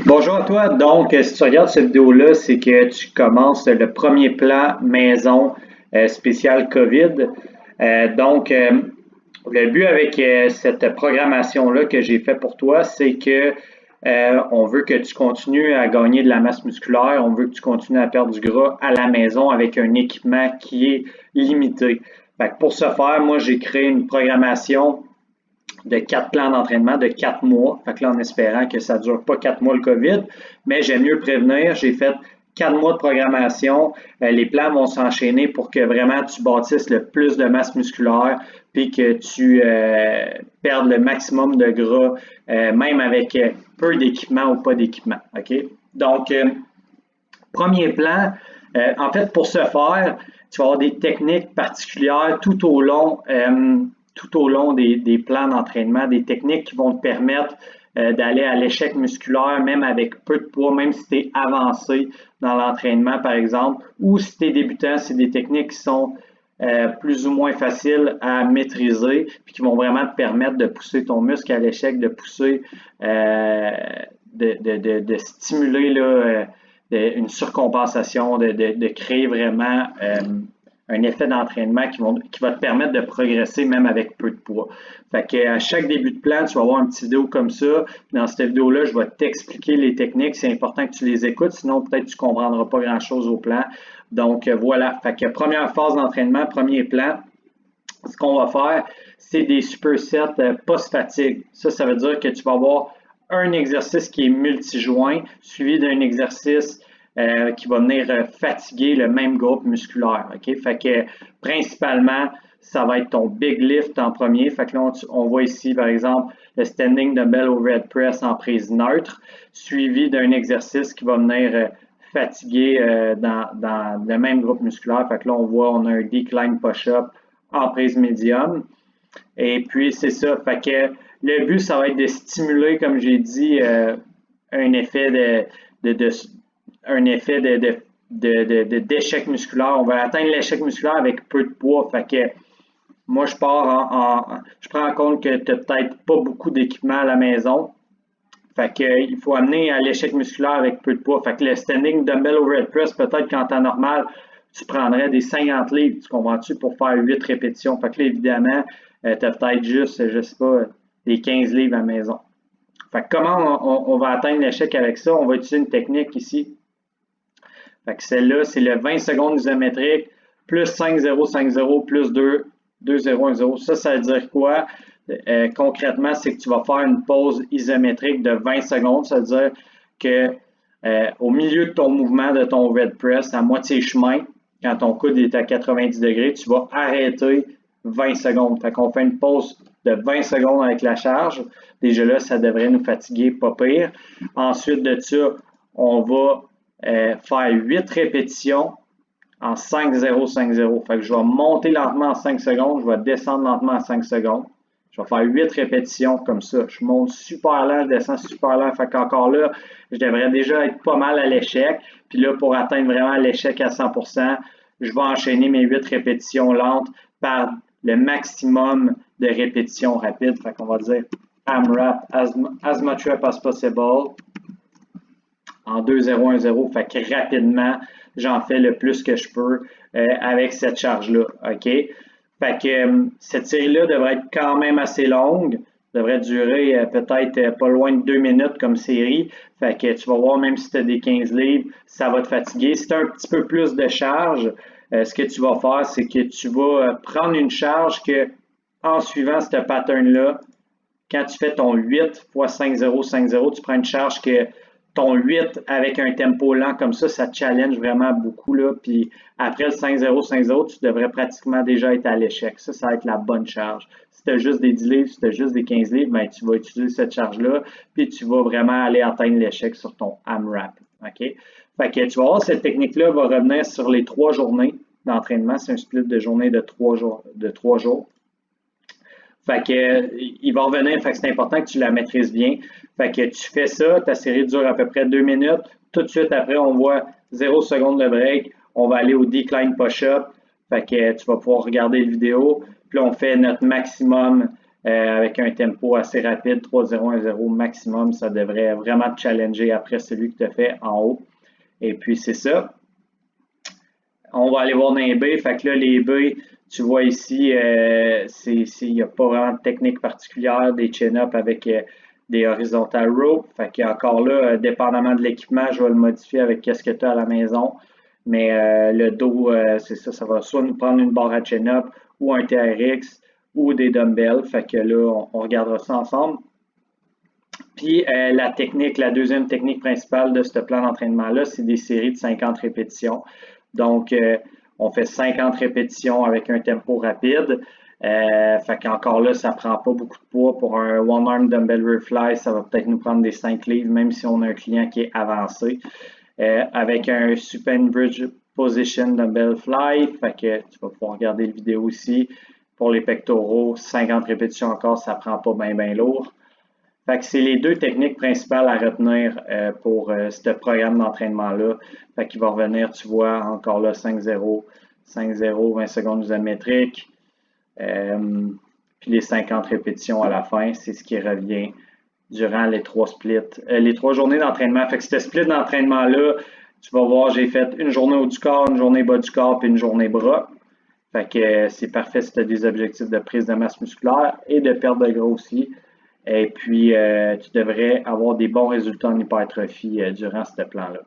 Bonjour à toi. Donc, si tu regardes cette vidéo-là, c'est que tu commences le premier plan maison spécial COVID. Le but avec cette programmation-là que j'ai fait pour toi, c'est que on veut que tu continues à gagner de la masse musculaire, on veut que tu continues à perdre du gras à la maison avec un équipement qui est limité. Fait que pour ce faire, moi, j'ai créé une programmation de 4 plans d'entraînement de 4 mois. Fait que là, en espérant que ça ne dure pas 4 mois le COVID, mais j'aime mieux prévenir. J'ai fait 4 mois de programmation. Les plans vont s'enchaîner pour que vraiment tu bâtisses le plus de masse musculaire puis que tu perdes le maximum de gras, même avec peu d'équipement ou pas d'équipement. OK? Donc, premier plan, en fait, pour ce faire, tu vas avoir des techniques particulières tout au long des plans d'entraînement, des techniques qui vont te permettre d'aller à l'échec musculaire, même avec peu de poids, même si tu es avancé dans l'entraînement, par exemple, ou si tu es débutant, c'est des techniques qui sont plus ou moins faciles à maîtriser, puis qui vont vraiment te permettre de pousser ton muscle à l'échec, de pousser, de stimuler là, une surcompensation, de créer vraiment un effet d'entraînement qui va te permettre de progresser même avec peu de poids. Fait que à chaque début de plan, tu vas avoir une petite vidéo comme ça. Dans cette vidéo-là, je vais t'expliquer les techniques. C'est important que tu les écoutes, sinon peut-être tu ne comprendras pas grand-chose au plan. Donc voilà. Fait que première phase d'entraînement, premier plan. Ce qu'on va faire, c'est des supersets post-fatigue. Ça veut dire que tu vas avoir un exercice qui est multijoint, suivi d'un exercice qui va venir fatiguer le même groupe musculaire. OK? Fait que principalement, ça va être ton big lift en premier. Fait que là, on voit ici, par exemple, le standing dumbbell overhead press en prise neutre, suivi d'un exercice qui va venir fatiguer dans le même groupe musculaire. Fait que là, on a un decline push-up en prise médium. Et puis, c'est ça. Fait que le but, ça va être de stimuler, comme j'ai dit, un effet d'échec musculaire. On va atteindre l'échec musculaire avec peu de poids. Fait que moi, je prends en compte que tu n'as peut-être pas beaucoup d'équipement à la maison. Fait que il faut amener à l'échec musculaire avec peu de poids. Fait que le standing dumbbell overhead press, peut-être qu'en temps normal, tu prendrais des 50 livres, tu comprends-tu, pour faire 8 répétitions. Fait que là, évidemment, tu as peut-être juste, je sais pas, des 15 livres à la maison. Fait que comment on va atteindre l'échec avec ça? On va utiliser une technique ici. Fait que celle-là, c'est le 20 secondes isométrique, plus 5-0-5-0, plus 2-0-1-0. Ça veut dire quoi? Concrètement, c'est que tu vas faire une pause isométrique de 20 secondes. Ça veut dire que au milieu de ton mouvement de ton overhead press, à moitié chemin, quand ton coude est à 90 degrés, tu vas arrêter 20 secondes. Fait qu'on fait une pause de 20 secondes avec la charge. Déjà là, ça devrait nous fatiguer, pas pire. Ensuite de ça, on va faire 8 répétitions en 5-0-5-0. Fait que je vais monter lentement en 5 secondes, je vais descendre lentement en 5 secondes. Je vais faire 8 répétitions comme ça. Je monte super lent, je descends super lent. Fait qu'encore là, je devrais déjà être pas mal à l'échec. Puis là, pour atteindre vraiment l'échec à 100%, je vais enchaîner mes 8 répétitions lentes par le maximum de répétitions rapides. Fait qu'on va dire AMRAP, as much rep as possible, en 2-0-1-0. Fait que rapidement, j'en fais le plus que je peux avec cette charge-là. OK? Fait que cette série-là devrait être quand même assez longue. Devrait durer peut-être pas loin de 2 minutes comme série. Fait que tu vas voir, même si tu as des 15 livres, ça va te fatiguer. Si tu as un petit peu plus de charge, ce que tu vas faire, c'est que tu vas prendre une charge que, en suivant ce pattern-là, quand tu fais ton 8 x 5-0-5-0, tu prends une charge que ton 8 avec un tempo lent comme ça te challenge vraiment beaucoup. Là. Puis après le 5-0-5-0, tu devrais pratiquement déjà être à l'échec. Ça va être la bonne charge. Si tu as juste des 10 livres, si tu as juste des 15 livres, ben, tu vas utiliser cette charge-là, puis tu vas vraiment aller atteindre l'échec sur ton AMRAP. OK? Fait que tu vas voir, cette technique-là va revenir sur les 3 journées d'entraînement. C'est un split de journée de 3 jours. Fait que, il va revenir, fait que c'est important que tu la maîtrises bien. Fait que tu fais ça, ta série dure à peu près 2 minutes. Tout de suite après, on voit 0 seconde de break. On va aller au decline push-up. Fait que tu vas pouvoir regarder la vidéo. Puis là, on fait notre maximum avec un tempo assez rapide, 3-0-1-0 maximum. Ça devrait vraiment te challenger après celui que tu as fait en haut. Et puis, c'est ça. On va aller voir dans les baies. Fait que là, les baies, tu vois ici, il n'y a pas vraiment de technique particulière, des chin-up avec des horizontal rope. Fait qu'encore là, dépendamment de l'équipement, je vais le modifier avec qu'est-ce que tu as à la maison. Mais le dos, c'est ça, ça va soit nous prendre une barre à chin-up ou un TRX ou des dumbbells. Fait que là, on regardera ça ensemble. Puis la deuxième technique principale de ce plan d'entraînement-là, c'est des séries de 50 répétitions. Donc, on fait 50 répétitions avec un tempo rapide. Fait qu'encore là, ça prend pas beaucoup de poids. Pour un one-arm dumbbell refly, ça va peut-être nous prendre des 5 livres, même si on a un client qui est avancé. Avec un supine bridge position dumbbell fly, fait que tu vas pouvoir regarder la vidéo ici. Pour les pectoraux, 50 répétitions encore, ça prend pas bien lourd. Fait que c'est les deux techniques principales à retenir pour ce programme d'entraînement-là. Fait qu'il va revenir, tu vois, encore là, 5-0, 5-0, 20 secondes isométriques. Puis les 50 répétitions à la fin, c'est ce qui revient durant les 3 splits, les 3 journées d'entraînement. Fait que ce split d'entraînement-là, tu vas voir, j'ai fait une journée haut du corps, une journée bas du corps, puis une journée bras. Fait que c'est parfait si tu as des objectifs de prise de masse musculaire et de perte de gras aussi. Et puis, tu devrais avoir des bons résultats en hypertrophie durant ce plan-là.